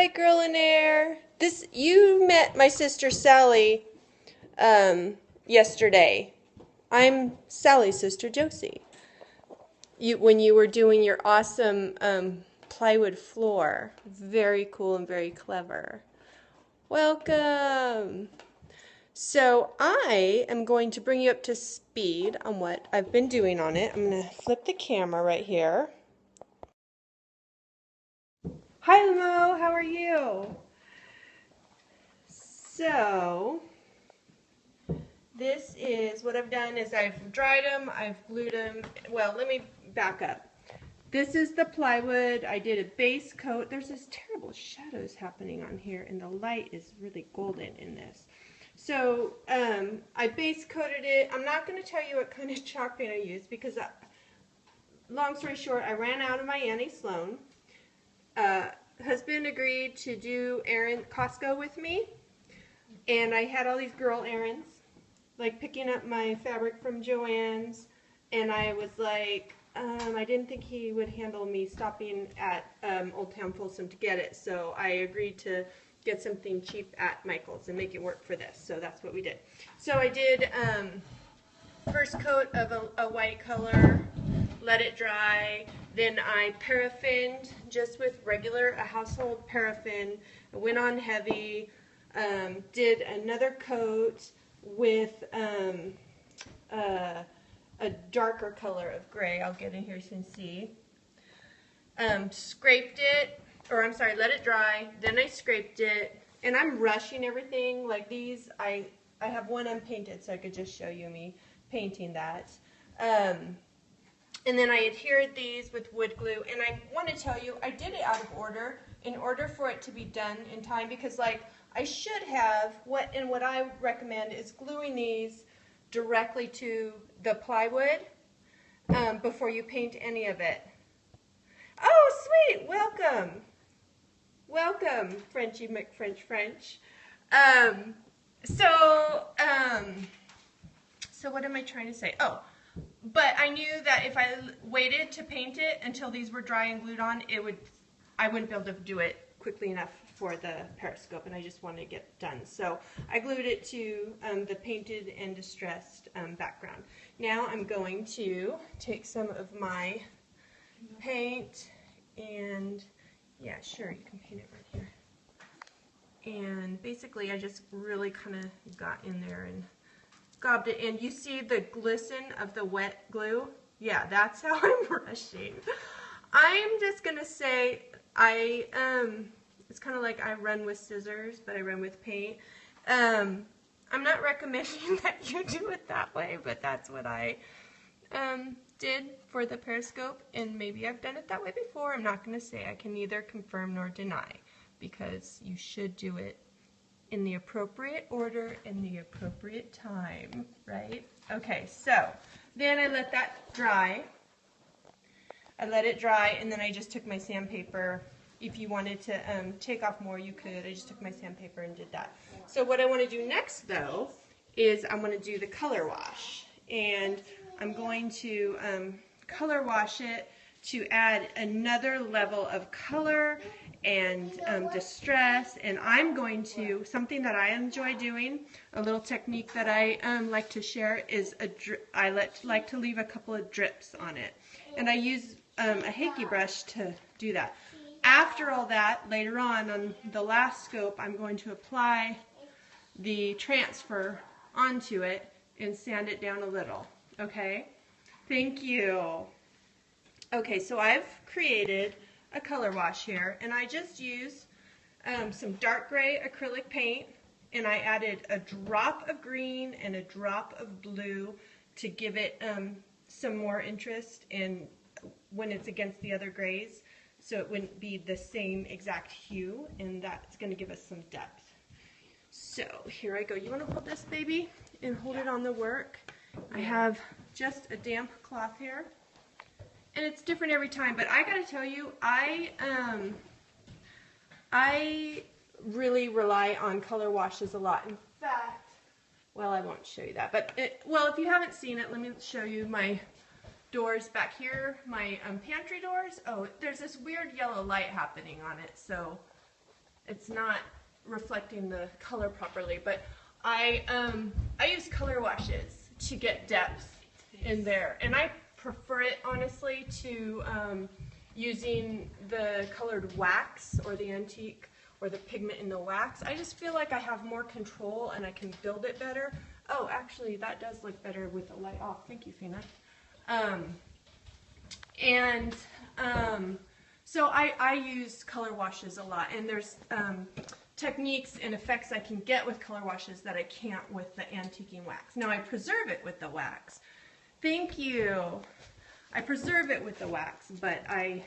Hi, Girl in Air. You met my sister Sally yesterday. I'm Sally's sister Josie. When you were doing your awesome plywood floor. Very cool and very clever. Welcome. So I am going to bring you up to speed on what I've been doing on it. I'm going to flip the camera right here. Hi, Lamo. How are you? So this is what I've done is I've dried them, I've glued them. Well, let me back up. This is the plywood. I did a base coat. There's this terrible shadows happening on here, and the light is really golden in this. So I base coated it. I'm not going to tell you what kind of chalk paint I used because, long story short, I ran out of my Annie Sloan. Husband agreed to do Costco with me, and I had all these girl errands, like picking up my fabric from Joann's, and I was like, I didn't think he would handle me stopping at Old Town Folsom to get it, so I agreed to get something cheap at Michael's and make it work for this, so that's what we did. So I did first coat of a white color, let it dry, then I paraffined just with a household paraffin. I went on heavy, did another coat with a darker color of gray. I'll get in here so you can see. Scraped it, let it dry, then I scraped it, and I'm rushing everything. Like these, I have one unpainted, so I could just show you me painting that. And then I adhered these with wood glue, and I want to tell you, I did it out of order in order for it to be done in time, because like I should have, what I recommend is gluing these directly to the plywood before you paint any of it. Oh, sweet, welcome. Welcome, Frenchy McFrench. So what am I trying to say? Oh, but I knew that if I waited to paint it until these were dry and glued on, I wouldn't be able to do it quickly enough for the periscope, and I just wanted to get it done. So I glued it to the painted and distressed background. Now I'm going to take some of my paint and, yeah, sure, you can paint it right here. And basically I just really kind of got in there and gobbed it in. You see the glisten of the wet glue? Yeah, that's how I'm rushing. I'm just going to say it's kind of like I run with scissors, but I run with paint. I'm not recommending that you do it that way, but that's what I did for the periscope, and maybe I've done it that way before. I'm not going to say. I can neither confirm nor deny, because you should do it in the appropriate order in the appropriate time, right? Okay, so then I let that dry. I let it dry, and then I just took my sandpaper. If you wanted to take off more, you could. I just took my sandpaper and did that. So what I want to do next, though, is I'm going to do the color wash. And I'm going to color wash it to add another level of color and distress. And I'm going to, something that I enjoy doing, a little technique that I like to share is I like to leave a couple of drips on it. And I use a Hakey brush to do that. After all that, later on the last scope, I'm going to apply the transfer onto it and sand it down a little. Okay? Thank you. Okay, so I've created a color wash here, and I just use some dark gray acrylic paint, and I added a drop of green and a drop of blue to give it some more interest in when it's against the other grays, so it wouldn't be the same exact hue, and that's going to give us some depth. So here I go. You want to hold this, baby, and hold it on the work? I have just a damp cloth here, and it's different every time, but I got to tell you, I really rely on color washes a lot. In fact, well, I won't show you that, but well, if you haven't seen it, let me show you my doors back here, my pantry doors. Oh, there's this weird yellow light happening on it, so it's not reflecting the color properly. But I use color washes to get depth in there, and I prefer it honestly to using the colored wax or the antique or the pigment in the wax. I just feel like I have more control and I can build it better. Oh, actually, that does look better with the light off. Thank you, Fina. So I use color washes a lot, and there's techniques and effects I can get with color washes that I can't with the antiquing wax. Now I preserve it with the wax. Thank you. I preserve it with the wax, but I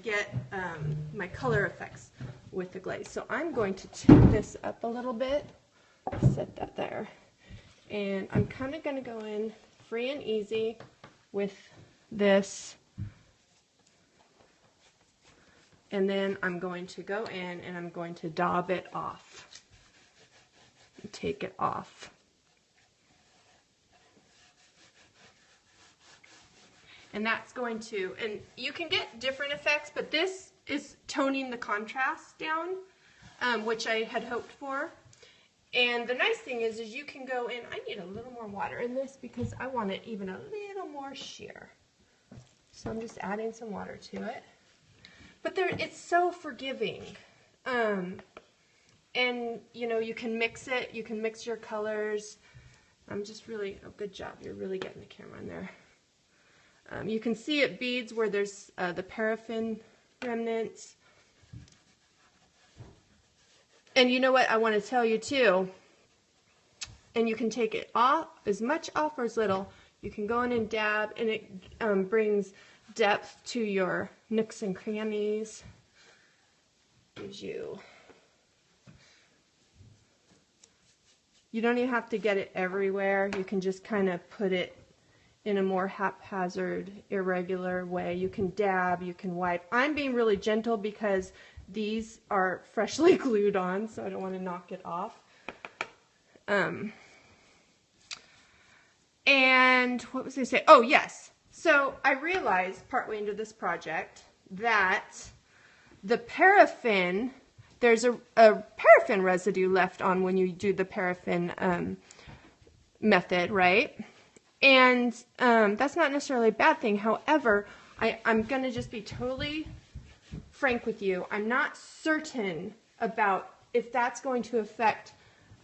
get my color effects with the glaze. So I'm going to tip this up a little bit, set that there, and I'm kind of going to go in free and easy with this, and then I'm going to go in and I'm going to daub it off, take it off. And that's going to, and you can get different effects, but this is toning the contrast down, which I had hoped for. And the nice thing is you can go in, I need a little more water in this because I want it even a little more sheer. So I'm just adding some water to it. But it's so forgiving. And you know, you can mix it, you can mix your colors. I'm just really, oh, good job, you're really getting the camera in there. You can see it beads where there's the paraffin remnants. And you know what I want to tell you too, and you can take it off, as much off or as little. You can go in and dab, and it brings depth to your nooks and crannies. Gives you, you don't even have to get it everywhere. You can just kind of put it in a more haphazard, irregular way. You can dab, you can wipe. I'm being really gentle because these are freshly glued on, so I don't want to knock it off. And what was I say? Oh, yes. So I realized partway into this project that the paraffin, there's a paraffin residue left on when you do the paraffin method, right? And that's not necessarily a bad thing. However, I'm going to just be totally frank with you. I'm not certain about if that's going to affect,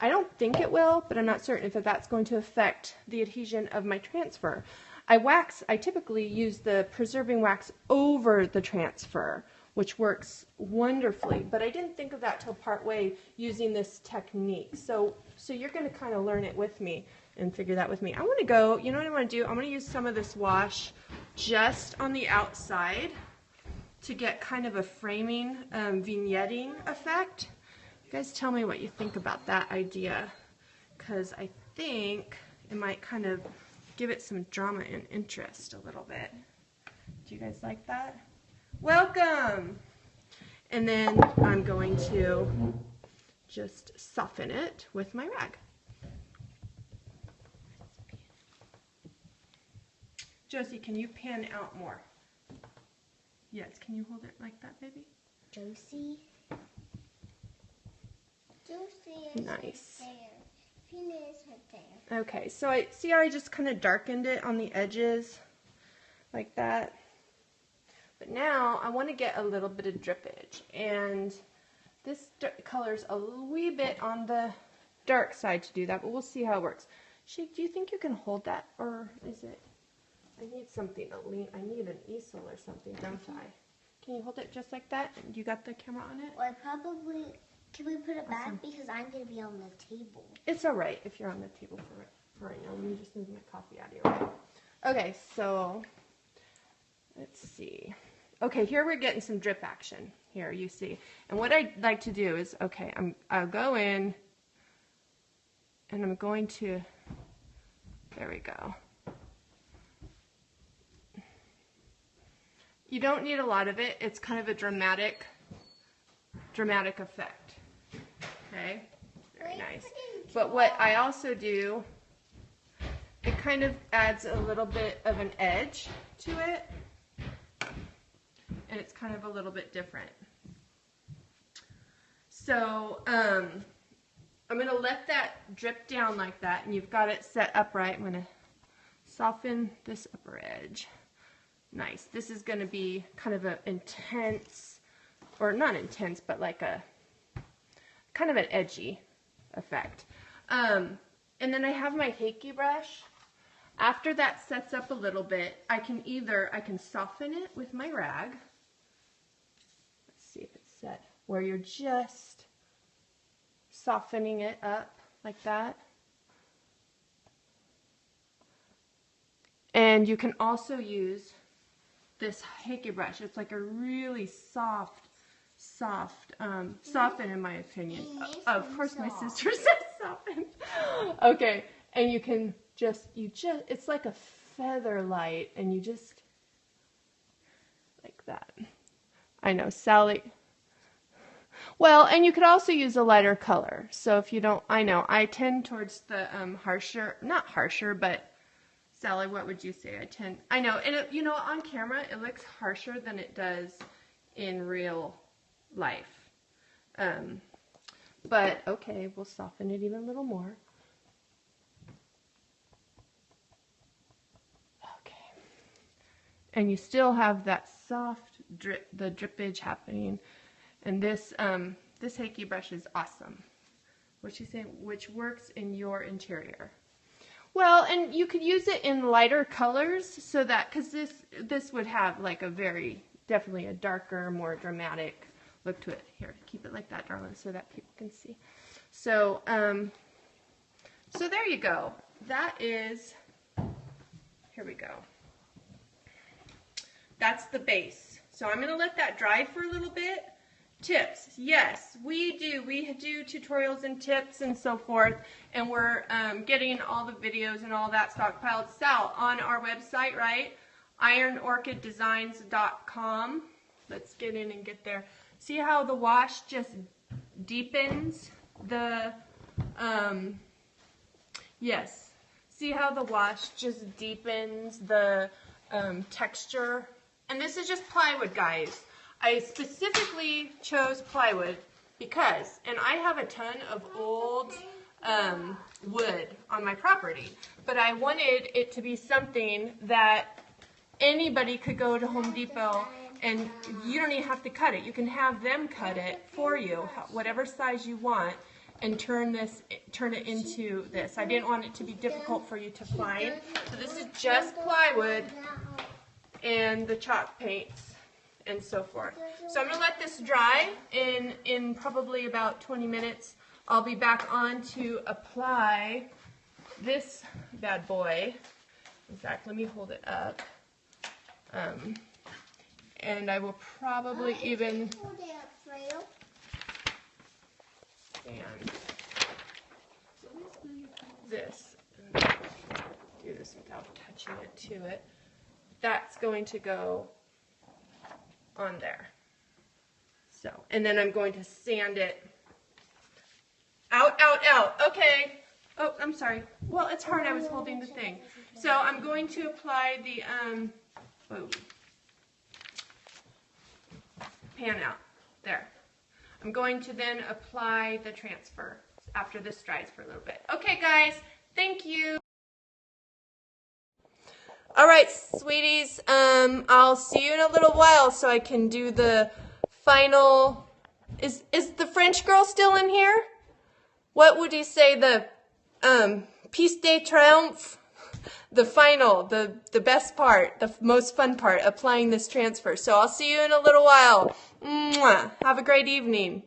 I don't think it will, but I'm not certain if that's going to affect the adhesion of my transfer. I typically use the preserving wax over the transfer, which works wonderfully, but I didn't think of that till partway using this technique. So you're going to kind of learn it with me and figure that with me. I want to go, you know what I want to do? I'm going to use some of this wash just on the outside to get kind of a framing, vignetting effect. You guys tell me what you think about that idea, because I think it might kind of give it some drama and interest a little bit. Do you guys like that? Welcome! And then I'm going to just soften it with my rag. Josie, can you pan out more? Yes, can you hold it like that, baby? Josie is nice. right there. Fina is right there. Okay, so I see how I just kind of darkened it on the edges like that. But now I want to get a little bit of drippage, and this color's a wee bit on the dark side to do that, but we'll see how it works. Shake, do you think you can hold that, or is it? I need something to lean. I need an easel or something, don't I? Can you hold it just like that? You got the camera on it? Well, probably. Can we put it back because I'm going to be on the table? It's all right if you're on the table for right now. Let me just move my coffee out of your way. Okay, so let's see. Okay, here we're getting some drip action. Here, you see. And what I'd like to do is, okay, I'll go in and I'm going to, there we go. You don't need a lot of it. It's kind of a dramatic effect. Okay, very nice. But what I also do, it kind of adds a little bit of an edge to it, and it's kind of a little bit different. So I'm going to let that drip down like that, and you've got it set upright. I'm going to soften this upper edge. Nice. This is going to be kind of an intense, or not intense, but like a kind of an edgy effect. And then I have my Hakey brush. After that sets up a little bit, I can soften it with my rag. Let's see if it's set where you're just softening it up like that. And you can also use this Hakey brush. It's like a really soften in my opinion. Of course my sister says soften. Okay, and you can it's like a feather light, and you just, like that. I know, Sally. Well, and you could also use a lighter color. So if you don't, I know, I tend towards the harsher, not harsher, but Sally, what would you say? I know, and you know, on camera it looks harsher than it does in real life. But okay, we'll soften it even a little more. Okay. And you still have that soft drip, the drippage happening. And this Hakey brush is awesome. What's she saying? Which works in your interior. Well, and you could use it in lighter colors, so that, because this would have like a definitely a darker, more dramatic look to it. Here, keep it like that, darling, so that people can see. So, so there you go. That is, here we go. That's the base. So I'm going to let that dry for a little bit. Tips, yes, we do tutorials and tips and so forth, and we're getting all the videos and all that stockpiled out on our website, right? IronOrchiddsgns.com. Let's get in and get there. See how the wash just deepens the, yes, see how the wash just deepens the texture? And this is just plywood, guys. I specifically chose plywood because, and I have a ton of old wood on my property, but I wanted it to be something that anybody could go to Home Depot, and you don't even have to cut it. You can have them cut it for you, whatever size you want, and turn it into this. I didn't want it to be difficult for you to find. So this is just plywood and the chalk paints and so forth. So I'm going to let this dry in probably about 20 minutes. I'll be back on to apply this bad boy. In fact, let me hold it up. And I will probably even and this, do this without touching it to it. That's going to go on there. So, and then I'm going to sand it out. Okay. Oh, I'm sorry. Well, it's hard. I was holding the thing. So I'm going to apply the pan out there. I'm going to then apply the transfer after this dries for a little bit. Okay, guys. Thank you. All right, sweeties, I'll see you in a little while so I can do the final. Is the French girl still in here? What would you say, the piece de triomphe? The final, the best part, the most fun part, applying this transfer. So I'll see you in a little while. Mwah. Have a great evening.